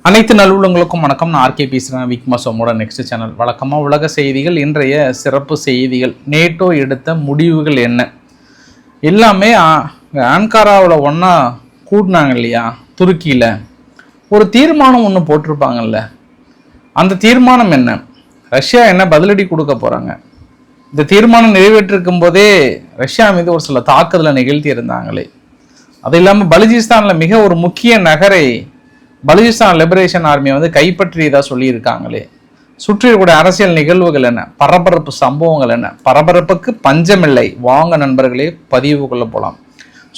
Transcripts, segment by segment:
அனைத்து நல்லுள்ளங்களுக்கும் வணக்கம். நான் ஆர்கே பேசுகிறேன். விக்மாசோமோட நெக்ஸ்ட் சேனல். வழக்கமாக உலக செய்திகள், இன்றைய சிறப்பு செய்திகள், நேட்டோ எடுத்த முடிவுகள் என்ன எல்லாமே. ஆன்காராவில் ஒன்றா கூட்டினாங்க இல்லையா, துருக்கியில் ஒரு தீர்மானம் ஒன்று போட்டிருப்பாங்கல்ல. அந்த தீர்மானம் என்ன, ரஷ்யா என்ன பதிலடி கொடுக்க போகிறாங்க? இந்த தீர்மானம் நிறைவேற்றிருக்கும் போதே ரஷ்யா மீது ஒரு சில தாக்குதலை நிகழ்த்தி இருந்தாங்களே. அது இல்லாமல் பலுச்சிஸ்தானில் மிக ஒரு முக்கிய நகரை பலுச்சிஸ்தான் லிபரேஷன் ஆர்மியை கைப்பற்றியதாக சொல்லியிருக்காங்களே. சுற்றிக்கூடிய அரசியல் நிகழ்வுகள் என்ன, பரபரப்பு சம்பவங்கள் என்ன? பரபரப்புக்கு பஞ்சமில்லை. வாங்க நண்பர்களே, பதிவுக்குள்ளே போகலாம்.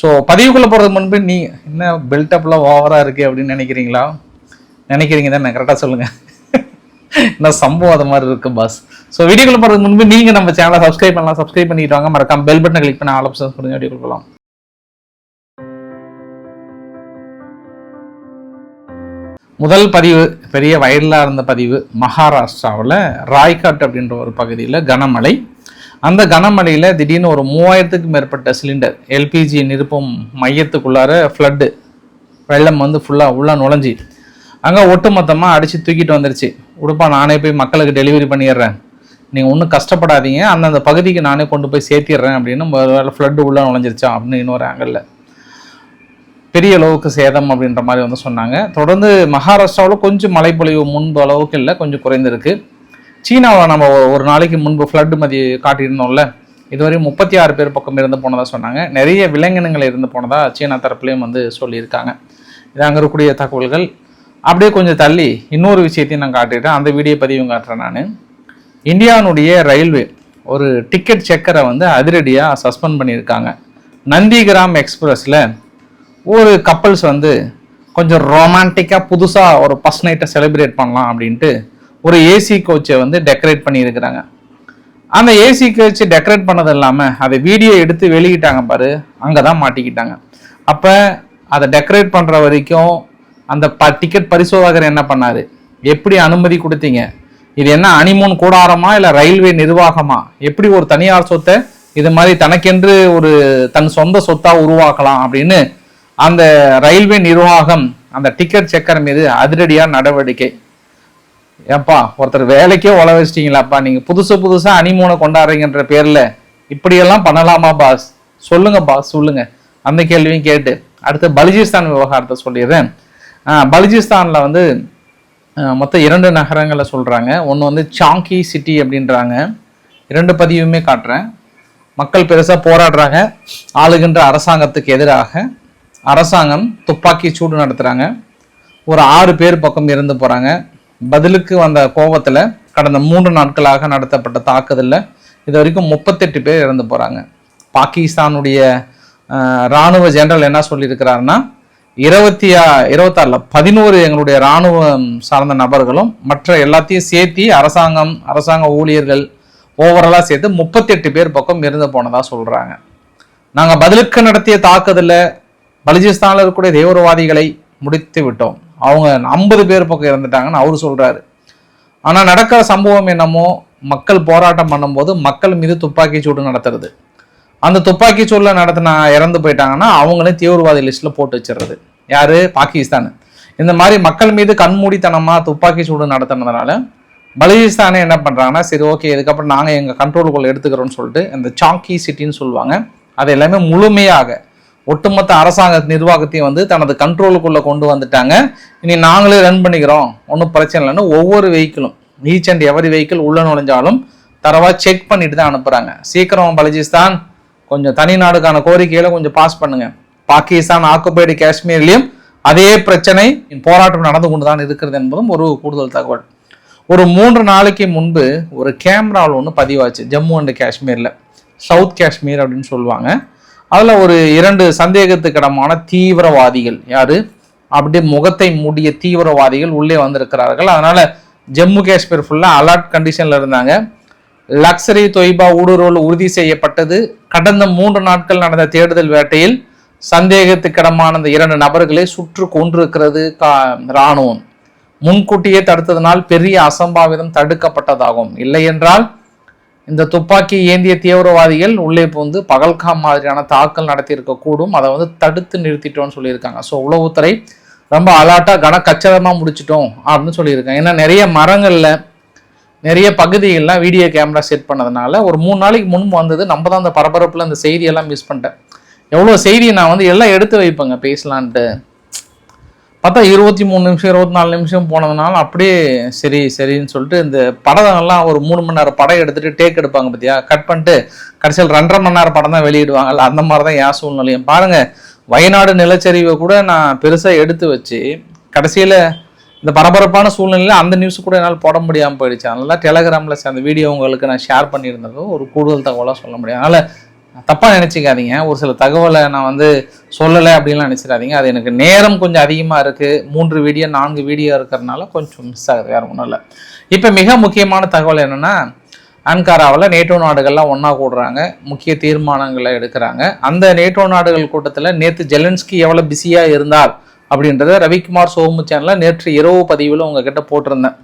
ஸோ பதிவுக்குள்ளே போகிறதுக்கு முன்பு நீ என்ன பில்டப்லாம் ஓவராக இருக்கு அப்படின்னு நினைக்கிறீங்க தான் கரெக்டாக சொல்லுங்கள். என்ன சம்பவம் அது மாதிரி இருக்கு பாஸ். ஸோ வீடியோக்குள்ளே போகிறதுக்கு முன்பு நீங்கள் நம்ம சேனலை சப்ஸ்கிரைப் பண்ணலாம். சப்ஸ்கிரைப் பண்ணிட்டு வாங்க. மறக்காம பெல் பட்டனை கிளிக் பண்ணி ஆல் ஆப்ஷன்ஸ் கொடுங்க. வீடியோ கொடுக்கலாம். முதல் பதிவு பெரிய வைரலாக இருந்த பதிவு. மகாராஷ்டிராவில் ராய்காட் அப்படின்ற ஒரு பகுதியில் கனமழை. அந்த கனமழையில் திடீர்னு ஒரு 3000க்கும் மேற்பட்ட சிலிண்டர் எல்பிஜி நிரப்பும் மையத்துக்குள்ளார ஃப்ளட்டு வெள்ளம் ஃபுல்லாக உள்ளே நுழைஞ்சி அங்கே ஒட்டு மொத்தமாக அடித்து தூக்கிட்டு வந்துருச்சு. உடுப்பா, நானே போய் மக்களுக்கு டெலிவரி பண்ணிடுறேன், நீங்கள் ஒன்றும் கஷ்டப்படாதீங்க, அந்தந்த பகுதிக்கு நானே கொண்டு போய் சேர்த்திடுறேன் அப்படின்னு ஃப்ளட்டு உள்ளே நுழைஞ்சிருச்சா அப்படின்னு இன்னொரு ஆங்கிளில் பெரிய அளவுக்கு சேதம் அப்படின்ற மாதிரி சொன்னாங்க. தொடர்ந்து மகாராஷ்டிராவில் கொஞ்சம் மழைப்பொழிவு முன்பு அளவுக்கு இல்லை, கொஞ்சம் குறைந்திருக்கு. சீனாவில் நம்ம ஒரு நாளைக்கு முன்பு ஃப்ளட்டு மதி காட்டியிருந்தோம்ல, இதுவரை 36 பேர் பக்கம் இருந்து போனதாக சொன்னாங்க. நிறைய விலங்கினங்கள் இருந்து போனதாக சீனா தரப்புலையும் சொல்லியிருக்காங்க. இது அங்கே இருக்கக்கூடிய தகவல்கள். அப்படியே கொஞ்சம் தள்ளி இன்னொரு விஷயத்தையும் நான் காட்டிட்டேன், அந்த வீடியோ பதிவும் காட்டுறேன் நான். இந்தியாவுடைய ரயில்வே ஒரு டிக்கெட் செக்கரை அதிரடியாக சஸ்பெண்ட் பண்ணியிருக்காங்க. நந்திகிராம் எக்ஸ்பிரஸில் ஒரு கப்பல்ஸ் கொஞ்சம் ரொமான்டிக்காக புதுசாக ஒரு ஃபர்ஸ்ட் நைட்டை செலிப்ரேட் பண்ணலாம் அப்படின்ட்டு ஒரு ஏசி கோச்சை டெக்கரேட் பண்ணியிருக்கிறாங்க. அந்த ஏசி கோச்சை டெக்கரேட் பண்ணது இல்லாமல் அதை வீடியோ எடுத்து வெளியிட்டாங்க பாரு, அங்கே தான் மாட்டிக்கிட்டாங்க. அப்போ அதை டெக்கரேட் பண்ணுற வரைக்கும் அந்த டிக்கெட் பரிசோதகர் என்ன பண்ணார், எப்படி அனுமதி கொடுத்தீங்க, இது என்ன அனிமூன் கூடாரமா இல்லை ரயில்வே நிர்வாகமா, எப்படி ஒரு தனியார் சொத்தை இது மாதிரி தனக்கென்று ஒரு தன் சொந்த சொத்தாக உருவாக்கலாம் அப்படின்னு அந்த ரயில்வே நிர்வாகம் அந்த டிக்கெட் செக்கர் மீது அதிரடியாக நடவடிக்கை. ஏப்பா, ஒருத்தர் வேலைக்கே உழ வச்சிட்டீங்களாப்பா, நீங்கள் புதுசாக அனிமூனை கொண்டாடுறீங்கன்ற பேரில் இப்படியெல்லாம் பண்ணலாமா பாஸ்? சொல்லுங்க பாஸ், சொல்லுங்க. அந்த கேள்வியும் கேட்டு அடுத்து பலுச்சிஸ்தான் விவகாரத்தை சொல்லிடுறேன். பலுச்சிஸ்தானில் மொத்தம் 2 நகரங்களை சொல்கிறாங்க. ஒன்று சாங்கி சிட்டி அப்படின்றாங்க. 2 பதிவுமே காட்டுறேன். மக்கள் பெருசாக போராடுறாங்க. ஆளுகின்ற அரசாங்கத்துக்கு எதிராக அரசாங்கம் துப்பாக்கி சூடு நடத்துகிறாங்க. ஒரு 6 பேர் பக்கம் இறந்து போகிறாங்க. பதிலுக்கு வந்த கோபத்தில் கடந்த 3 நாட்களாக நடத்தப்பட்ட தாக்குதலில் இது வரைக்கும் 38 பேர் இறந்து போகிறாங்க. பாகிஸ்தானுடைய இராணுவ ஜெனரல் என்ன சொல்லியிருக்கிறாருன்னா, 11 எங்களுடைய இராணுவம் சார்ந்த நபர்களும் மற்ற எல்லாத்தையும் சேர்த்தி அரசாங்க ஊழியர்கள் ஓவராலாக சேர்த்து 38 பேர் பக்கம் இறந்து போனதாக சொல்கிறாங்க. நாங்கள் பதிலுக்கு நடத்திய தாக்குதலில் பலுச்சிஸ்தானில் இருக்கக்கூடிய தீவிரவாதிகளை முடித்து விட்டோம், அவங்க 50 பேர் பக்கம் இறந்துட்டாங்கன்னு அவர் சொல்கிறாரு. ஆனால் நடக்கிற சம்பவம் என்னமோ, மக்கள் போராட்டம் பண்ணும்போது மக்கள் மீது துப்பாக்கி சூடு நடத்துறது, அந்த துப்பாக்கி சூடில் நடத்தின இறந்து போயிட்டாங்கன்னா அவங்களையும் தீவிரவாதி லிஸ்ட்டில் போட்டு வச்சிடுறது. யார்? பாகிஸ்தான். இந்த மாதிரி மக்கள் மீது கண்மூடித்தனமாக துப்பாக்கி சூடு நடத்துனதுனால பலுச்சிஸ்தானே என்ன பண்ணுறாங்கன்னா, சரி ஓகே, இதுக்கப்புறம் நாங்கள் எங்கள் கண்ட்ரோலுக்குள்ளே எடுத்துக்கிறோன்னு சொல்லிட்டு இந்த சாங்கி சிட்டின்னு சொல்லுவாங்க, அது எல்லாமே முழுமையாக ஒட்டுமொத்த அரசாங்க நிர்வாகத்தையும் தனது கண்ட்ரோலுக்குள்ளே கொண்டு வந்துட்டாங்க. இனி நாங்களே ரன் பண்ணிக்கிறோம், ஒன்றும் பிரச்சனை இல்லைன்னு ஒவ்வொரு வெஹிக்கிளும் ஈச் அண்ட் எவரி வெஹிக்கிள் உள்ள நுழைஞ்சாலும் தரவா செக் பண்ணிட்டு தான் அனுப்புகிறாங்க. சீக்கிரம் பலுச்சிஸ்தான் கொஞ்சம் தனி நாடுக்கான கோரிக்கைகளை கொஞ்சம் பாஸ் பண்ணுங்க. பாகிஸ்தான் ஆக்குபைடு காஷ்மீர்லையும் அதே பிரச்சனை போராட்டம் நடந்து கொண்டு தான் இருக்கிறது என்பதும் ஒரு கூடுதல் தகவல். ஒரு 3 நாளைக்கு முன்பு ஒரு கேமராவில் ஒன்று பதிவாச்சு ஜம்மு அண்ட் காஷ்மீரில், சவுத் காஷ்மீர் அப்படின்னு சொல்லுவாங்க. அதில் ஒரு 2 சந்தேகத்துக்கிடமான தீவிரவாதிகள், யாரு அப்படி முகத்தை மூடிய தீவிரவாதிகள் உள்ளே வந்திருக்கிறார்கள். அதனால ஜம்மு காஷ்மீர் ஃபுல்லாக அலர்ட் கண்டிஷன்ல இருந்தாங்க. லக்ஸரி தொய்பா ஊடுருவல் உறுதி செய்யப்பட்டது. கடந்த 3 நாட்கள் நடந்த தேடுதல் வேட்டையில் சந்தேகத்துக்கிடமான இந்த 2 நபர்களை சுற்று கொண்டிருக்கிறது இராணுவம். முன்கூட்டியே தடுத்ததனால் பெரிய அசம்பாவிதம் தடுக்கப்பட்டதாகும். இல்லை என்றால் இந்த துப்பாக்கி ஏந்திய தீவிரவாதிகள் உள்ளே புகுந்து பகல்காம் மாதிரியான தாக்கல் நடத்தியிருக்க கூடும். அதை தடுத்து நிறுத்திட்டோன்னு சொல்லியிருக்காங்க. ஸோ உளவுத்துறை ரொம்ப அலாட்டாக கச்சிதமாக முடிச்சிட்டோம் அப்படின்னு சொல்லியிருக்காங்க. ஏன்னா நிறைய மரங்களில் நிறைய பகுதிகள்லாம் வீடியோ கேமரா செட் பண்ணதுனால ஒரு 3 நாளைக்கு முன்பு வந்தது. நம்ம தான் அந்த பரபரப்பில் அந்த செய்தியெல்லாம் மிஸ் பண்ணிட்டேன். எவ்வளோ செய்தியை நான் வந்து எல்லாம் எடுத்து வைப்பேங்க பேசலான்ட்டு. பார்த்தா 23 நிமிஷம் 24 நிமிஷம் போனதுனால அப்படியே சரின்னு சொல்லிட்டு இந்த படம்லாம் ஒரு 3 மணி நேரம் படம் எடுத்துட்டு டேக் எடுப்பாங்க பார்த்தியா, கட் பண்ணிட்டு கடைசியில் 2.5 மணி நேரம் படம் தான் வெளியிடுவாங்கல்ல, அந்த மாதிரி தான் என் சூழ்நிலையும். பாருங்கள், வயநாடு நிலச்சரிவை கூட நான் பெருசாக எடுத்து வச்சு கடைசியில் இந்த பரபரப்பான சூழ்நிலையில் அந்த நியூஸ் கூட என்னால் போட முடியாமல் போயிடுச்சு. அதனால டெலகிராமில் அந்த வீடியோ உங்களுக்கு நான் ஷேர் பண்ணியிருந்ததும் ஒரு கூடுதல் தகவலாக சொல்ல முடியும். அதனால் தப்பாக நினச்சிக்காதீங்க, ஒரு சில தகவலை நான் வந்து சொல்லலை அப்படின்லாம் நினச்சிடாதீங்க. அது எனக்கு நேரம் கொஞ்சம் அதிகமாக இருக்குது, 3 வீடியோ 4 வீடியோ இருக்கிறதுனால கொஞ்சம் மிஸ் ஆகுது, வேறு ஒன்றும் இல்லை. இப்போ மிக முக்கியமான தகவல் என்னென்னா, அன்காராவில் நேட்டோ நாடுகள்லாம் ஒன்றா கூடுறாங்க, முக்கிய தீர்மானங்களை எடுக்கிறாங்க. அந்த நேட்டோ நாடுகள் கூட்டத்தில் நேற்று ஜெலன்ஸ்கி எவ்வளோ பிஸியாக இருந்தார் அப்படின்றத ரவிக்குமார் சோமு சேனலில் நேற்று இரவு பதிவில் உங்ககிட்ட போட்டிருந்தேன்.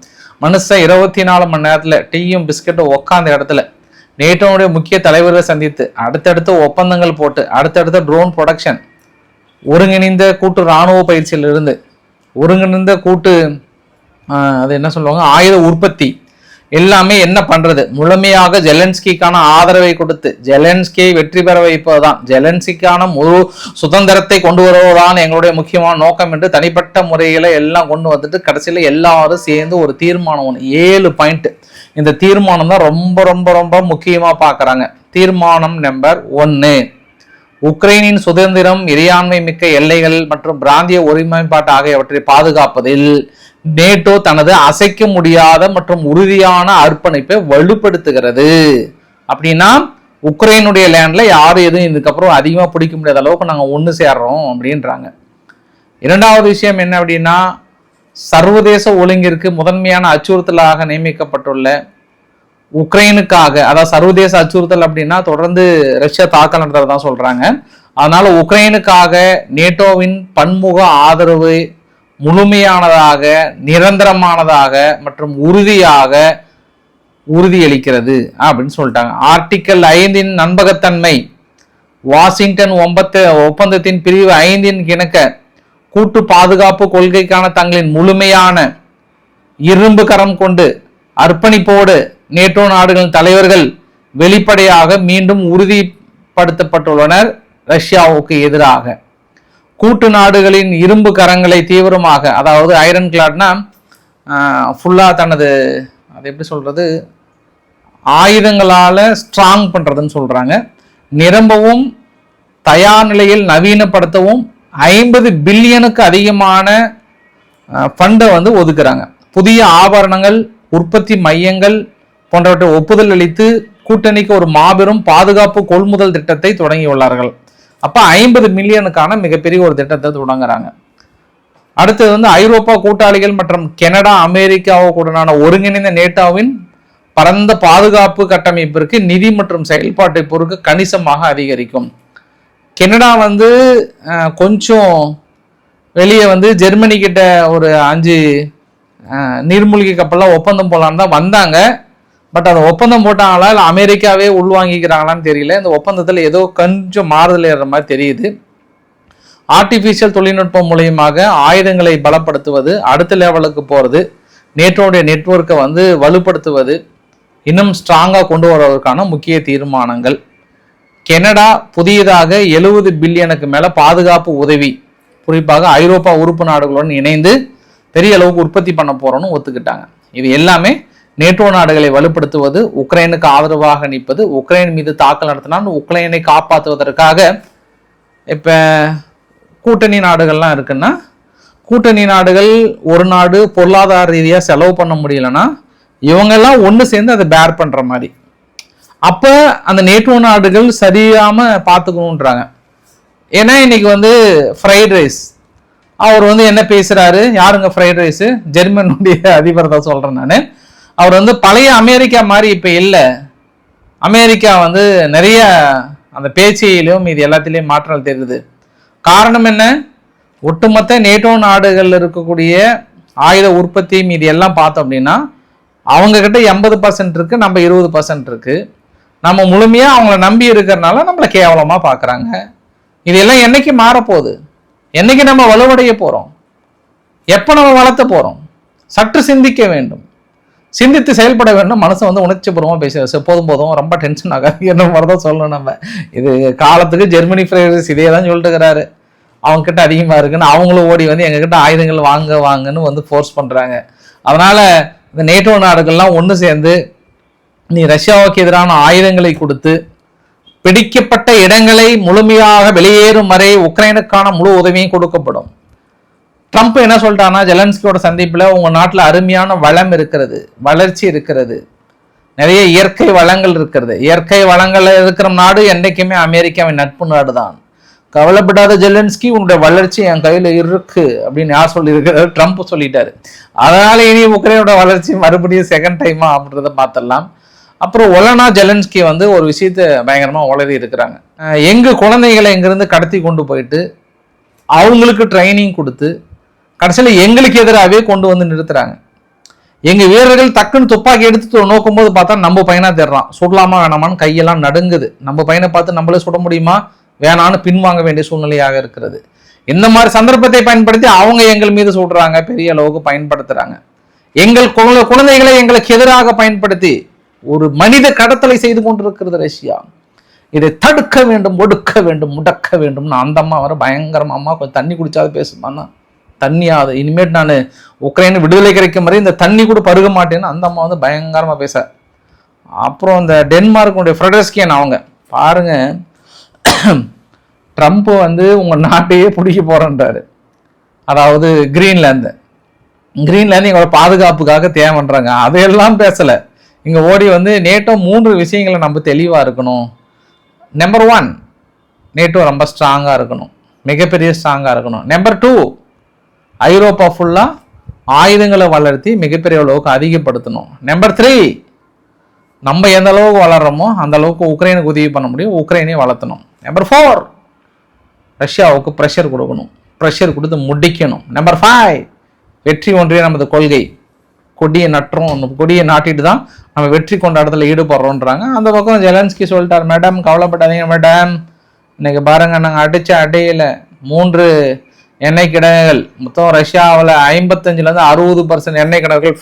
மனுஷன் 24 மணி நேரத்தில் டீயும் பிஸ்கெட்டும் உட்காந்த இடத்துல நேட்டோனுடைய முக்கிய தலைவர்களை சந்தித்து அடுத்தடுத்த ஒப்பந்தங்கள் போட்டு அடுத்தடுத்த ட்ரோன் ப்ரொடக்ஷன், ஒருங்கிணைந்த கூட்டு இராணுவ பயிற்சியிலிருந்து ஒருங்கிணைந்த கூட்டு அது என்ன சொல்லுவாங்க ஆயுத உற்பத்தி எல்லாமே என்ன பண்றது, முழுமையாக ஜெலன்ஸ்கிக்கான ஆதரவை கொடுத்து ஜெலன்ஸ்கியை வெற்றி பெற வைப்பதுதான், ஜெலன்ஸ்கிக்கான முழு சுதந்திரத்தை கொண்டு வருவதுதான் எங்களுடைய முக்கியமான நோக்கம் என்று தனிப்பட்ட முறைகளை எல்லாம் கொண்டு வந்துட்டு கடைசியில் எல்லாரும் சேர்ந்து ஒரு தீர்மானம் 7 பாயிண்ட். இந்த தீர்மானம் தான் ரொம்ப ரொம்ப ரொம்ப முக்கியமா பார்க்கறாங்க. தீர்மானம் நம்பர் 1, உக்ரைனின் சுதந்திரம், இறையாண்மை மிக்க எல்லைகள் மற்றும் பிராந்திய ஒருமைப்பாட்டு ஆகியவற்றை பாதுகாப்பதில் நேட்டோ தனது அசைக்க முடியாத மற்றும் உறுதியான அர்ப்பணிப்பை வலுப்படுத்துகிறது. அப்படின்னா உக்ரைனுடைய லேண்ட்ல யாரும் எதுவும் இதுக்கப்புறம் அதிகமாக பிடிக்க முடியாத அளவுக்கு நாங்கள் ஒன்று சேர்றோம் அப்படின்றாங்க. 2வது விஷயம் என்ன அப்படின்னா, சர்வதேச ஒழுங்கிற்கு முதன்மையான அச்சுறுத்தலாக நியமிக்கப்பட்டுள்ள உக்ரைனுக்காக, அதாவது சர்வதேச அச்சுறுத்தல் அப்படின்னா தொடர்ந்து ரஷ்யா தாக்கல் நடத்துறதா சொல்றாங்க. அதனால உக்ரைனுக்காக நேட்டோவின் பன்முக ஆதரவு முழுமையானதாக, நிரந்தரமானதாக மற்றும் உறுதியளிக்கிறது அப்படின்னு சொல்லிட்டாங்க. ஆர்டிக்கல் 5 நம்பகத்தன்மை, வாஷிங்டன் ஒப்பந்தத்தின் பிரிவு 5 கிணக்க கூட்டு பாதுகாப்பு கொள்கைக்கான தங்களின் முழுமையான இரும்பு கரம் கொண்டு அர்ப்பணிப்போடு நேட்டோ நாடுகளின் தலைவர்கள் வெளிப்படையாக மீண்டும் உறுதிப்படுத்தப்பட்டுள்ளனர். ரஷ்யாவுக்கு எதிராக கூட்டு நாடுகளின் இரும்பு கரங்களை தீவிரமாக, அதாவது ஐரன் கிளாட்னா ஃபுல்லா தனது அது எப்படி சொல்றது ஆயுதங்களால ஸ்ட்ராங் பண்றதுன்னு சொல்றாங்க, நிரம்பவும் தயார் நிலையில் நவீனப்படுத்தவும் 50 பில்லியனுக்கு அதிகமான ஃபண்டை வந்து ஒதுக்குறாங்க. புதிய ஆபரணங்கள், உற்பத்தி மையங்கள் போன்றவற்றை ஒப்புதல் அளித்து கூட்டணிக்கு ஒரு மாபெரும் பாதுகாப்பு கொள்முதல் திட்டத்தை தொடங்கியுள்ளார்கள். அப்ப 50 மில்லியனுக்கான மிகப்பெரிய ஒரு திட்டத்தை தொடங்குறாங்க. அடுத்தது வந்து ஐரோப்பா கூட்டாளிகள் மற்றும் கனடா அமெரிக்காவுடனான ஒருங்கிணைந்த நேட்டோவின் பரந்த பாதுகாப்பு கட்டமைப்பிற்கு நிதி மற்றும் செயல்பாட்டை பொறுக்க கணிசமாக அதிகரிக்கும். கனடா வந்து கொஞ்சம் வெளியே வந்து ஜெர்மனி கிட்ட ஒரு 5 நீர்மூழ்கி கப்பல்லாம் ஒப்பந்தம் போலான்னு தான் வந்தாங்க. பட் அந்த ஒப்பந்தம் போட்டாங்களா இல்லை அமெரிக்காவே உள்வாங்கிக்கிறாங்களான்னு தெரியல. இந்த ஒப்பந்தத்தில் ஏதோ கொஞ்சம் மாறுதல் ஏற மாதிரி தெரியுது. ஆர்டிஃபிஷியல் தொழில்நுட்பம் மூலியமாக ஆயுதங்களை பலப்படுத்துவது, அடுத்த லெவலுக்கு போகிறது, நேட்டோடைய நெட்வொர்க்கை வந்து வலுப்படுத்துவது, இன்னும் ஸ்ட்ராங்காக கொண்டு வருவதற்கான முக்கிய தீர்மானங்கள். கனடா புதியதாக 70 பில்லியனுக்கு மேலே பாதுகாப்பு உதவி, குறிப்பாக ஐரோப்பா உறுப்பு நாடுகளுடன் இணைந்து பெரிய அளவுக்கு உற்பத்தி பண்ண போறோம்னு ஒத்துக்கிட்டாங்க. இது எல்லாமே நேட்டோ நாடுகளை வலுப்படுத்துவது, உக்ரைனுக்கு ஆதரவாக நிற்பது, உக்ரைன் மீது தாக்கல் நடத்தினால் உக்ரைனை காப்பாற்றுவதற்காக. இப்போ கூட்டணி நாடுகள்லாம் இருக்குன்னா, கூட்டணி நாடுகள் ஒரு நாடு பொருளாதார ரீதியாக செலவு பண்ண முடியலன்னா இவங்கெல்லாம் ஒன்று சேர்ந்து அதை பேர் பண்ணுற மாதிரி. அப்போ அந்த நேட்டோ நாடுகள் சரியாம பார்த்துக்கணுன்றாங்க. ஏன்னா இன்னைக்கு வந்து ஃப்ரைட் ரைஸ் அவர் வந்து என்ன பேசுறாரு, யாருங்க ஃப்ரைட் ரைஸு, ஜெர்மனுடைய அதிபர் தான் சொல்றேன் நான். அவர் வந்து பழைய அமெரிக்கா மாதிரி இப்போ இல்லை. அமெரிக்கா வந்து நிறைய அந்த பேச்சிலும் இது எல்லாத்திலையும் மாற்றங்கள் தெரியுது. காரணம் என்ன, ஒட்டுமொத்த நேட்டோ நாடுகள் இருக்கக்கூடிய ஆயுத உற்பத்தி மீது எல்லாம் பார்த்தோம் அப்படின்னா அவங்க கிட்ட 80% இருக்கு, நம்ம 20% இருக்கு. நம்ம முழுமையா அவங்கள நம்பி இருக்கிறனால நம்மளை கேவலமா பார்க்குறாங்க. இது எல்லாம் என்னைக்கு மாறப்போகுது, என்னைக்கு நம்ம வலுவடைய போறோம்? எப்போ நம்ம வளர்த்த போகிறோம்? சற்று சிந்திக்க வேண்டும், சிந்தித்து செயல்பட வேண்டும். மனசை வந்து உணர்ச்சிபூர்வமாக பேச போதும் ரொம்ப டென்ஷன் ஆகாது என்ன மாதிரி தான் சொல்லணும். நம்ம இது காலத்துக்கு ஜெர்மனி ஃப்ரைஸ் இதே தான் சொல்லிட்டு இருக்கிறாரு. அவங்க கிட்ட அதிகமாக இருக்குன்னு அவங்களும் ஓடி வந்து எங்ககிட்ட ஆயுதங்கள் வாங்கன்னு வந்து ஃபோர்ஸ் பண்ணுறாங்க. அதனால இந்த நேட்டோ நாடுகள்லாம் ஒன்று சேர்ந்து நீ ரஷ்யாவுக்கு எதிரான ஆயுதங்களை கொடுத்து பிடிக்கப்பட்ட இடங்களை முழுமையாக வெளியேறும் வரை உக்ரைனுக்கான முழு உதவியும் கொடுக்கப்படும். ட்ரம்ப் என்ன சொல்லிட்டான்னா, ஜெலன்ஸ்கியோட சந்திப்பில் உங்க நாட்டில் அருமையான வளம் இருக்கிறது, வளர்ச்சி இருக்கிறது, நிறைய இயற்கை வளங்கள் இருக்கிறது. இயற்கை வளங்கள் இருக்கிற நாடு என்றைக்குமே அமெரிக்காவின் நட்பு நாடு தான். கவலைப்படாத ஜெலன்ஸ்கி, உன்னுடைய வளர்ச்சி என் கையில் இருக்கு அப்படின்னு யார் சொல்லியிருக்கிறாரு? ட்ரம்ப் சொல்லிட்டாரு. அதனால இனி உக்ரைனோட வளர்ச்சி மறுபடியும் செகண்ட் டைமா அப்படின்றத பார்த்துடலாம். அப்புறம் ஒலனா ஜெலன்ஸ்கி வந்து ஒரு விஷயத்தை பயங்கரமாக உளறி இருக்கிறாங்க. எங்கள் குழந்தைகளை எங்கேருந்து கடத்தி கொண்டு போயிட்டு அவங்களுக்கு ட்ரைனிங் கொடுத்து கடைசியில் எங்களுக்கு எதிராகவே கொண்டு வந்து நிறுத்துறாங்க. எங்கள் வீரர்கள் டக்குன்னு துப்பாக்கி எடுத்து நோக்கும் போது பார்த்தா நம்ம பையனா தேடுறான். சுடலாமா வேணாமான்னு கையெல்லாம் நடுங்குது. நம்ம பையனை பார்த்து நம்மளே சுட முடியுமா? வேணான்னு பின்வாங்க வேண்டிய சூழ்நிலையாக இருக்கிறது. இந்த மாதிரி சந்தர்ப்பத்தை பயன்படுத்தி அவங்க எங்கள் மீது சுடுறாங்க, பெரிய அளவுக்கு பயன்படுத்துறாங்க. எங்கள் குழந்தைகளை எங்களுக்கு எதிராக பயன்படுத்தி ஒரு மனித கடத்தலை செய்து கொண்டிருக்கிறது ரஷ்யா. இதை தடுக்க வேண்டும், ஒடுக்க வேண்டும், முடக்க வேண்டும்னு அந்த அம்மா வர பயங்கரமா, அம்மா கொஞ்சம் தண்ணி குடிச்சாது பேசுமாண்ணா, தண்ணியாவது இனிமேட் நான் உக்ரைன் விடுதலை கிடைக்கும் வரை இந்த தண்ணி கூட பருக மாட்டேன்னு அந்த அம்மா வந்து பயங்கரமா பேச. அப்புறம் இந்த டென்மார்க்குடைய ஃப்ரெடரிஸ்கியன் அவங்க பாருங்க, ட்ரம்ப் வந்து உங்க நாட்டையே பிடிக்க போறேன்றாரு. அதாவது கிரீன்லாந்து எங்களோட பாதுகாப்புக்காக தேவைன்றாங்க. அதையெல்லாம் பேசல. இங்க ஓடி வந்து நேட்டோ 3 விஷயங்களை நம்ம தெளிவா இருக்கணும். நம்பர் 1, நேட்டோ ரொம்ப ஸ்ட்ராங்கா இருக்கணும், மிகப்பெரிய ஸ்ட்ராங்கா இருக்கணும். நம்பர் 2, ஐரோப்பா ஃபுல்லா ஆயுதங்களை வளர்த்தி மிகப்பெரிய அளவுக்கு அதிகப்படுத்தணும். நம்பர் 3, நம்ம எந்த அளவுக்கு வளர்றோமோ அந்த அளவுக்கு உக்ரைனுக்கு உதவி பண்ண முடியும், உக்ரைனையும் வளர்த்தணும். நம்பர் 4, ரஷ்யாவுக்கு ப்ரெஷர் கொடுக்கணும், ப்ரெஷர் கொடுத்து முடிக்கணும். நம்பர் 5, வெற்றி ஒன்றிய நமது கொள்கை, கொடியை நட்டுறோம், கொடியை நாட்டிட்டு தான் நம்ம வெற்றி கொண்டாடத்தில் ஈடுபடுறோன்றாங்க. அந்த பக்கம் ஜெலன்ஸ்கி சொல்லிட்டார், மேடம் கவலைப்படாதீங்க மேடம், இன்னைக்கு பாருங்க நாங்கள் அடிச்ச அடையில 3 எண்ணெய் கிடங்குகள், மொத்தம் ரஷ்யாவில் 55% 60% எண்ணெய் கிடங்குகள்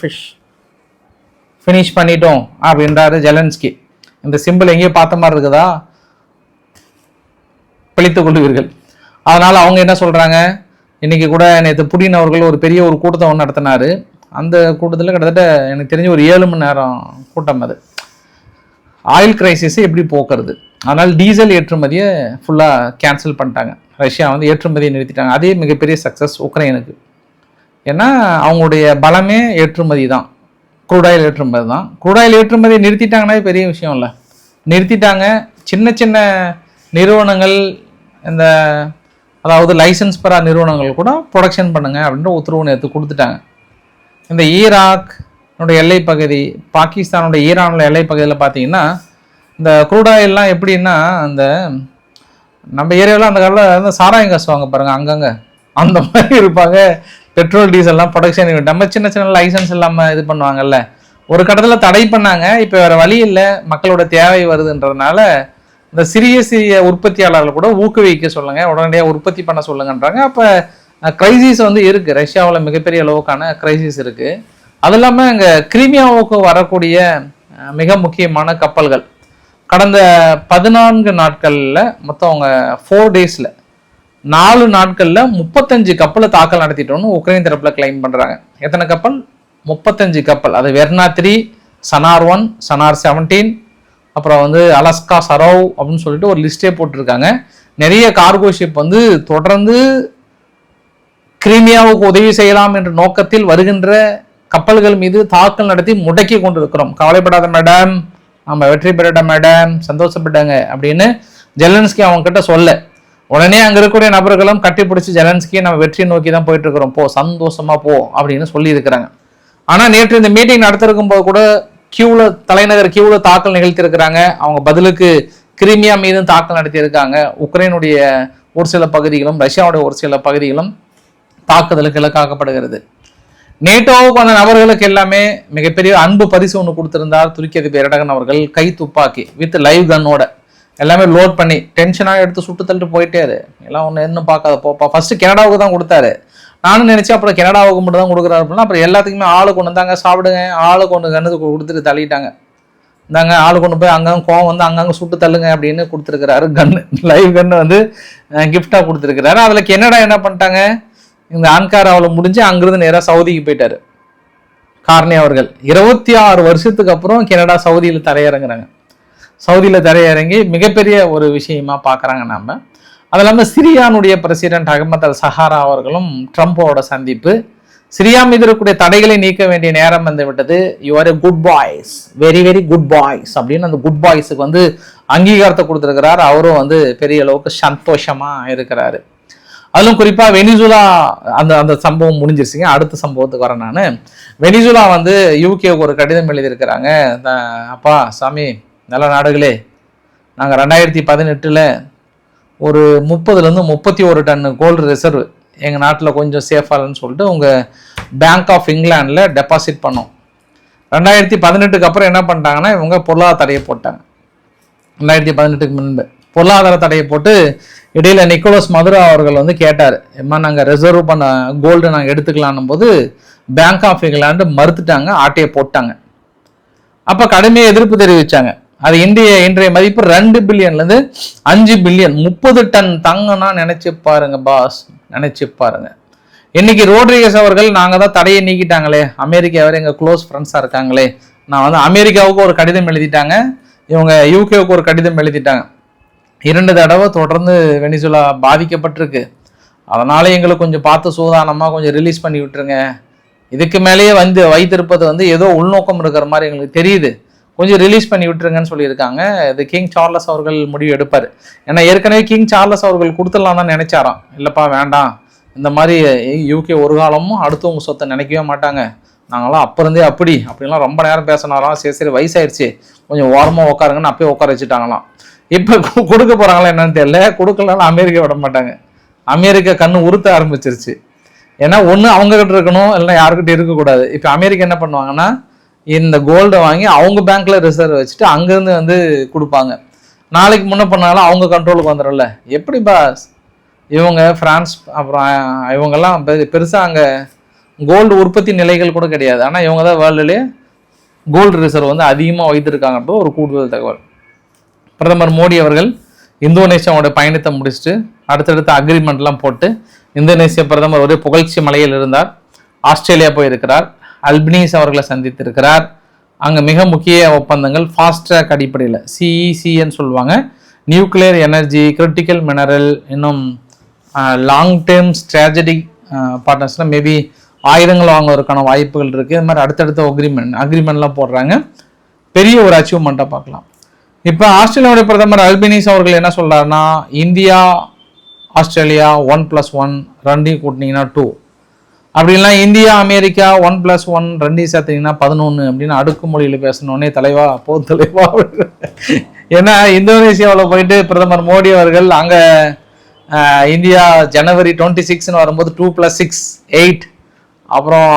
ஃபினிஷ் பண்ணிட்டோம் அப்படின்றாரு ஜெலன்ஸ்கி. இந்த சிம்பிள் எங்கேயோ பார்த்த மாதிரி இருக்குதா? பிழைத்துக் கொள்வீர்கள். அதனால அவங்க என்ன சொல்றாங்க, இன்னைக்கு கூட நேற்று புடின் அவர்கள் ஒரு பெரிய ஒரு கூட்டத்தை ஒன்று நடத்தினாரு. அந்த கூட்டத்தில் கிட்டத்தட்ட எனக்கு தெரிஞ்ச ஒரு 7 மணி நேரம் கூட்டம். அது ஆயில் கிரைசிஸை எப்படி போக்குறது, அதனால் டீசல் ஏற்றுமதியை ஃபுல்லாக கேன்சல் பண்ணிட்டாங்க. ரஷ்யா வந்து ஏற்றுமதியை நிறுத்திட்டாங்க. அதே மிகப்பெரிய சக்ஸஸ் உக்ரைனுக்கு. ஏன்னா அவங்களுடைய பலமே ஏற்றுமதி தான், குரூடாயில் ஏற்றுமதி தான். குரூடாயில் ஏற்றுமதியை நிறுத்திட்டாங்கன்னா பெரிய விஷயம் இல்லை, நிறுத்திட்டாங்க. சின்ன சின்ன நிறுவனங்கள், இந்த அதாவது லைசன்ஸ் பெறா நிறுவனங்கள் கூட ப்ரொடக்ஷன் பண்ணுங்க அப்படின்ற உத்தரவு நேற்று கொடுத்துட்டாங்க. இந்த ஈராக்னுடைய எல்லை பகுதி, பாகிஸ்தானுடைய ஈரானுடைய எல்லை பகுதியில் பார்த்தீங்கன்னா இந்த க்ரூடாயில்லாம் எப்படின்னா, அந்த நம்ம ஏரியாவில் அந்த காலத்தில் வந்து சாராயம் காசுவாங்க பாருங்கள், அங்கங்கே அந்த மாதிரி இருப்பாங்க. பெட்ரோல் டீசல்லாம் ப்ரொடக்ஷன் நம்ம சின்ன சின்ன லைசன்ஸ் இல்லாமல் இது பண்ணுவாங்கல்ல, ஒரு கட்டத்தில் தடை பண்ணாங்க. இப்போ வேறு வழி இல்லை, மக்களோட தேவை வருதுன்றதுனால இந்த சிறிய உற்பத்தியாளர்கள் கூட ஊக்குவிக்க சொல்லுங்க, உடனடியாக உற்பத்தி பண்ண சொல்லுங்கன்றாங்க. அப்போ கிரைசிஸ் வந்து இருக்குது, ரஷ்யாவில் மிகப்பெரிய அளவுக்கான கிரைசிஸ் இருக்குது. அது இல்லாமல் இங்கே கிரீமியாவுக்கு வரக்கூடிய மிக முக்கியமான கப்பல்கள் கடந்த 14 நாட்களில் மொத்தம் அவங்க 4 டேஸில் 4 நாட்களில் 35 கப்பலை தாக்கல் நடத்திட்டோன்னு உக்ரைன் தரப்பில் கிளைம் பண்ணுறாங்க. எத்தனை கப்பல்? 35 கப்பல். அது வெர்னா 3, சனார் 1, சனார் 17, அப்புறம் வந்து அலாஸ்கா சரோவ் அப்படின்னு சொல்லிட்டு ஒரு லிஸ்டே போட்டிருக்காங்க. நிறைய கார்கோ ஷிப் வந்து தொடர்ந்து கிரீமியாவுக்கு உதவி செய்யலாம் என்ற நோக்கத்தில் வருகின்ற கப்பல்கள் மீது தாக்கல் நடத்தி முடக்கி கொண்டிருக்கிறோம். கவலைப்படாத மேடம், நம்ம வெற்றி பெறட்ட மேடம், சந்தோஷப்பட்டாங்க அப்படின்னு ஜெலன்ஸ்கி அவங்க கிட்ட சொல்ல, உடனே அங்க இருக்கக்கூடிய நபர்களும் கட்டி பிடிச்சி ஜெலன்ஸ்கியை நம்ம வெற்றியை நோக்கி தான் போயிட்டு இருக்கிறோம், போ சந்தோஷமா போ அப்படின்னு சொல்லி இருக்கிறாங்க. ஆனா நேற்று இந்த மீட்டிங் நடத்திருக்கும் போது கூட தலைநகர் கியூல தாக்கல் நிகழ்த்தி இருக்கிறாங்க. அவங்க பதிலுக்கு கிரீமியா மீதும் தாக்கல் நடத்தி இருக்காங்க. உக்ரைனுடைய ஒரு சில பகுதிகளும் ரஷ்யாவுடைய ஒரு சில பகுதிகளும் தாக்குதலுக்கு இலக்காக்கப்படுகிறது. நேட்டோவுக்கு அந்த நபர்களுக்கு எல்லாமே மிகப்பெரிய அன்பு பரிசு ஒன்று கொடுத்திருந்தார் துருக்கி அதிபர் எர்டகன் அவர்கள். கை துப்பாக்கி வித் லைவ் கன்னோட எல்லாமே லோட் பண்ணி டென்ஷனாக எடுத்து சுட்டு தள்ளிட்டு போயிட்டாரு. எல்லாம் ஒன்று என்ன பார்க்காத போப்பா. ஃபர்ஸ்ட் கனடாவுக்கு தான் கொடுத்தாரு, நானும் நினைச்சேன் அப்புறம் கனடாவுக்கு மட்டும் தான் கொடுக்குறாரு அப்படின்னா, அப்புறம் எல்லாத்துக்குமே ஆளு கொண்டு வந்தாங்க, சாப்பிடுங்க, ஆளு கொண்டு கண்ணு கொடுத்துட்டு தள்ளிட்டாங்க. இந்தாங்க ஆளு கொண்டு போய் அங்கங்கே கோவம் வந்து அங்கங்கே சுட்டு தள்ளுங்க அப்படின்னு கொடுத்துருக்கிறாரு. கன்னு, லைவ் கன்னு வந்து கிஃப்டாக கொடுத்துருக்கிறாரு. அதில் கனடா என்ன பண்ணிட்டாங்க, இந்த அன்காராவில் முடிஞ்சு அங்கிருந்து நேராக சவுதிக்கு போயிட்டாரு கார்னி அவர்கள். 26 வருஷத்துக்கு அப்புறம் கனடா சவுதியில் தரையிறங்குறாங்க. சவுதியில் தரையிறங்கி மிகப்பெரிய ஒரு விஷயமா பார்க்குறாங்க நம்ம. அது இல்லாமல் சிரியானுடைய பிரசிடென்ட் அகமது அல் சஹாரா அவர்களும் ட்ரம்போட சந்திப்பு. சிரியா மீது இருக்கக்கூடிய தடைகளை நீக்க வேண்டிய நேரம் வந்து விட்டது. You R A good boys, very very good boys அப்படின்னு அந்த குட் பாய்ஸுக்கு வந்து அங்கீகாரத்தை கொடுத்துருக்கிறார். அவரும் வந்து பெரிய அளவுக்கு சந்தோஷமா இருக்கிறாரு. அதிலும் குறிப்பாக வெனிசுலா அந்த அந்த சம்பவம் முடிஞ்சிருச்சுங்க. அடுத்த சம்பவத்துக்கு வரேன் நான். வெனிசுலா வந்து யூகேவுக்கு ஒரு கடிதம் எழுதியிருக்கிறாங்க. அப்பா சாமி, நல்ல நாடுகளே, நாங்கள் 2018 ஒரு 30லேருந்து 31 டன் கோல்டு ரிசர்வ் எங்கள் நாட்டில் கொஞ்சம் சேஃபாகலன்னு சொல்லிட்டு உங்கள் பேங்க் ஆஃப் இங்கிலாண்டில் டெபாசிட் பண்ணோம். 2018க்கு அப்புறம் என்ன பண்ணிட்டாங்கன்னா இவங்க பொருளாதார தடையை போட்டாங்க. 2018க்கு முன்பு பொருளாதார தடையை போட்டு இடையில நிக்கோலஸ் மதுரா அவர்கள் வந்து கேட்டார், எம்மா நாங்கள் ரிசர்வ் பண்ண கோல்டு நாங்கள் எடுத்துக்கலான்னும் போது பேங்க் ஆஃப் இங்கிலாந்து மறுத்துட்டாங்க, ஆட்டையை போட்டாங்க. அப்போ கடுமையாக எதிர்ப்பு தெரிவித்தாங்க. அது இன்றைய மதிப்பு 2 பில்லியன்லேருந்து 5 பில்லியன், 30 டன் தங்கன்னா நினைச்சு பாருங்க பாஸ், நினைச்சு பாருங்க. இன்னைக்கு ரோட்ரிகஸ் அவர்கள் நாங்கள் தான் தடையை நீக்கிட்டாங்களே, அமெரிக்கா வேறு எங்கள் க்ளோஸ் ஃப்ரெண்ட்ஸாக இருக்காங்களே, நான் வந்து அமெரிக்காவுக்கு ஒரு கடிதம் எழுதிட்டாங்க, இவங்க யூகேவுக்கு ஒரு கடிதம் எழுதிட்டாங்க. 2 தடவை தொடர்ந்து வெனிசுலா பாதிக்கப்பட்டிருக்கு. அதனால எங்களுக்கு கொஞ்சம் பார்த்து சூதானமாக கொஞ்சம் ரிலீஸ் பண்ணி விட்டுருங்க. இதுக்கு மேலேயே வந்து வைத்திருப்பது வந்து ஏதோ உள்நோக்கம் இருக்கிற மாதிரி எங்களுக்கு தெரியுது, கொஞ்சம் ரிலீஸ் பண்ணி விட்டுருங்கன்னு சொல்லியிருக்காங்க. இது கிங் சார்லஸ் அவர்கள் முடிவு எடுப்பார். ஏன்னா ஏற்கனவே கிங் சார்லஸ் அவர்கள் கொடுத்துடலாம் தான் நினைச்சாராம். இல்லைப்பா வேண்டாம், இந்த மாதிரி யூகே ஒரு காலமும் அடுத்தவங்க சொத்தை நினைக்கவே மாட்டாங்க, நாங்களாம் அப்போ இருந்தே அப்படின்லாம் ரொம்ப நேரம் பேசினாராம். சரி வயசாயிருச்சு, கொஞ்சம் ஓரமாக உட்காருங்கன்னு அப்பயே உட்கார வச்சுட்டாங்களாம். இப்போ கொடுக்க போகிறாங்களா என்னன்னு தெரியல. கொடுக்கலனாலும் அமெரிக்கா விட மாட்டாங்க. அமெரிக்கா கண்ணு உறுத்த ஆரம்பிச்சிருச்சு. ஏன்னா ஒன்று அவங்ககிட்ட இருக்கணும், இல்லைன்னா யாருக்கிட்ட இருக்கக்கூடாது. இப்போ அமெரிக்கா என்ன பண்ணுவாங்கன்னா இந்த கோல்டை வாங்கி அவங்க பேங்க்ல ரிசர்வ் வச்சுட்டு அங்கேருந்து வந்து கொடுப்பாங்க. நாளைக்கு முன்ன பண்ணாலும் அவங்க கண்ட்ரோலுக்கு வந்துடும்ல. எப்படி பாஸ் இவங்க பிரான்ஸ் அப்புறம் இவங்கெல்லாம் பெருசாக அங்கே கோல்டு உற்பத்தி நிலைகள் கூட கிடையாது, ஆனால் இவங்க தான் வேர்ல்டுலேயே கோல்டு ரிசர்வ் வந்து அதிகமாக வைத்திருக்காங்கன்ற ஒரு கூடுதல் தகவல். பிரதமர் மோடி அவர்கள் இந்தோனேஷியாவோட பயணத்தை முடிச்சுட்டு அடுத்தடுத்த அக்ரிமெண்ட்லாம் போட்டு இந்தோனேசிய பிரதமர் ஒரே புகழ்ச்சி மலையில் இருந்தார். ஆஸ்திரேலியா போயிருக்கிறார், அல்பனீஸ் அவர்களை சந்தித்திருக்கிறார். அங்கே மிக முக்கிய ஒப்பந்தங்கள் ஃபாஸ்ட் ட்ராக் அடிப்படையில் சிஇசின்னு சொல்லுவாங்க, நியூக்ளியர் எனர்ஜி, கிரிட்டிக்கல் மினரல், இன்னும் லாங் டேர்ம் ஸ்ட்ராட்டஜிக் பார்ட்னர்ஸ்லாம் மேபி ஆயுதங்கள் வாங்குவதற்கான வாய்ப்புகள் இருக்குது. இது மாதிரி அடுத்தடுத்த அக்ரிமெண்ட்லாம் போடுறாங்க. பெரிய ஒரு அச்சீவ்மெண்ட்டாக பார்க்கலாம். இப்போ ஆஸ்திரேலியாவுடைய பிரதமர் அல்பனீஸ் அவர்கள் என்ன சொல்கிறாருன்னா, இந்தியா ஆஸ்திரேலியா 1+1 ரெண்டையும் கூட்டினீங்கன்னா 2, அப்படின்லாம் இந்தியா அமெரிக்கா 1+1 ரெண்டையும் சேர்த்தீங்கன்னா 11 அப்படின்னு அடுக்குமொழியில் பேசணுன்னே தலைவா போது தலைவா. ஏன்னா இந்தோனேசியாவில் போயிட்டு பிரதமர் மோடி அவர்கள் அங்கே இந்தியா ஜனவரி 26 வரும்போது 2+6 8, அப்புறம்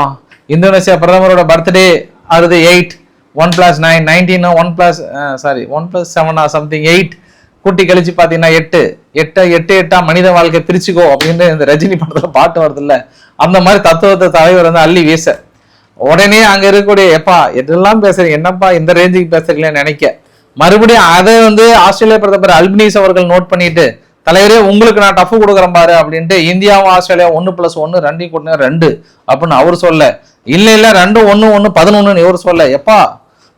இந்தோனேசியா பிரதமரோட பர்த்டே அது 8, 1+9 19, 1+7 சம்திங் 8 கூட்டி கழிச்சு பார்த்தீங்கன்னா 8 மனித வாழ்க்கை பிரிச்சுக்கோ அப்படின்னு இந்த ரஜினி படத்தில் பாட்டு வருது இல்லை, அந்த மாதிரி தத்துவத்தை தலைவர் வந்து அள்ளி வீச உடனே அங்கே இருக்கக்கூடிய எப்பா எதெல்லாம் பேசுறீங்க, என்னப்பா இந்த ரேஞ்சுக்கு பேசுறீங்களேன்னு நினைக்க மறுபடியும் அதை வந்து ஆஸ்திரேலியா பிரதமர் அல்பனீஸ் அவர்கள் நோட் பண்ணிட்டு, தலைவரே உங்களுக்கு நான் டஃப் கொடுக்குறேன் பாரு அப்படின்ட்டு இந்தியாவும் ஆஸ்திரேலியா 1+1 ரெண்டையும் கூட்டினா 2 அப்படின்னு அவர் சொல்ல, இல்லை 2 1 1 11 இவர் சொல்ல, எப்பா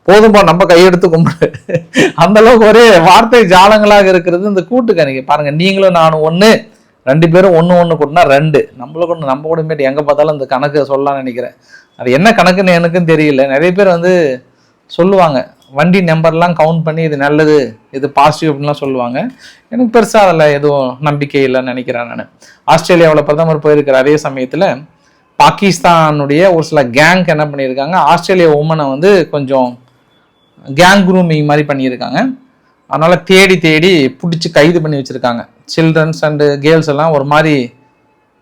போதும்பா நம்ம கையெடுத்து கும்பிடு. அந்த அளவுக்கு ஒரே வார்த்தை ஜாலங்களாக இருக்கிறது இந்த கூட்டுக்கணிக்கை பாருங்க. நீங்களும் நானும் 1, 2 பேரும் 1 கூட்டினா 2, நம்மளுக்கு ஒன்று நம்ம கூட மேட்டு எங்கே பார்த்தாலும் இந்த கணக்கு சொல்லலாம்னு நினைக்கிறேன். அது என்ன கணக்குன்னு எனக்கும் தெரியல. நிறைய பேர் வந்து சொல்லுவாங்க வண்டி நம்பர்லாம் கவுண்ட் பண்ணி இது நல்லது இது பாசிட்டிவ் அப்படின்லாம் சொல்லுவாங்க. எனக்கு பெருசாக அதில் எதுவும் நம்பிக்கை இல்லைன்னு நினைக்கிறேன் நான். ஆஸ்திரேலியாவில் பிரதமர் போயிருக்கிற அதே சமயத்தில் பாகிஸ்தானுடைய ஒரு சில கேங் என்ன பண்ணியிருக்காங்க, ஆஸ்திரேலியா உமனை வந்து கொஞ்சம் கேங் குரூமிங் மாதிரி பண்ணியிருக்காங்க. அதனால் தேடி பிடிச்சி கைது பண்ணி வச்சுருக்காங்க. சில்ட்ரன்ஸ் அண்டு கேர்ள்ஸ் எல்லாம் ஒரு மாதிரி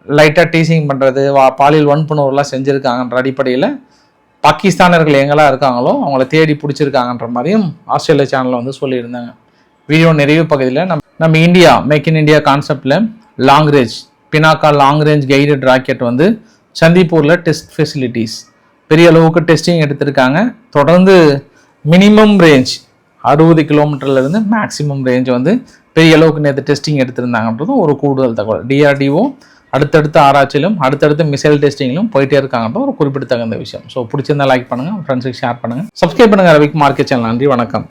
லைட்டாக டீசிங் பண்ணுறது, பாலியல் வன்புணர்வுலாம் செஞ்சுருக்காங்கன்ற அடிப்படையில் பாகிஸ்தானர்கள் எங்கெல்லாம் இருக்காங்களோ அவங்கள தேடி பிடிச்சிருக்காங்கன்ற மாதிரியும் ஆஸ்திரேலியா சேனலில் வந்து சொல்லியிருந்தாங்க. வீடியோ நிறைவு பகுதியில் நம்ம இந்தியா மேக் இன் இந்தியா கான்செப்டில் long range Pinaka long range guided rocket வந்து சந்திப்பூரில் டெஸ்ட் ஃபெசிலிட்டிஸ் பெரிய அளவுக்கு டெஸ்டிங் எடுத்திருக்காங்க. தொடர்ந்து மினிமம் ரேஞ்ச் 60 கிலோமீட்டர்லேருந்து மேக்ஸிமம் ரேஞ்ச் வந்து பெரிய அளவுக்கு நேற்று டெஸ்டிங் எடுத்திருந்தாங்கன்றதும் ஒரு கூடுதல் தகவல். டிஆர்டிஓ அடுத்தடுத்த ஆராய்ச்சியிலும் அடுத்தடுத்த மிசைல் டெஸ்டிங்கிலும் போயிட்டே இருக்காங்கன்ற ஒரு குறிப்பிடத்தகுந்த விஷயம். ஸோ பிடிச்சிருந்தா லைக் பண்ணுங்கள், ஃப்ரெண்ட்ஸுக்கு ஷேர் பண்ணுங்கள், சப்ஸ்கிரைப் பண்ணுங்கள் ரவிக் மார்க்கெட் சேனல். நன்றி, வணக்கம்.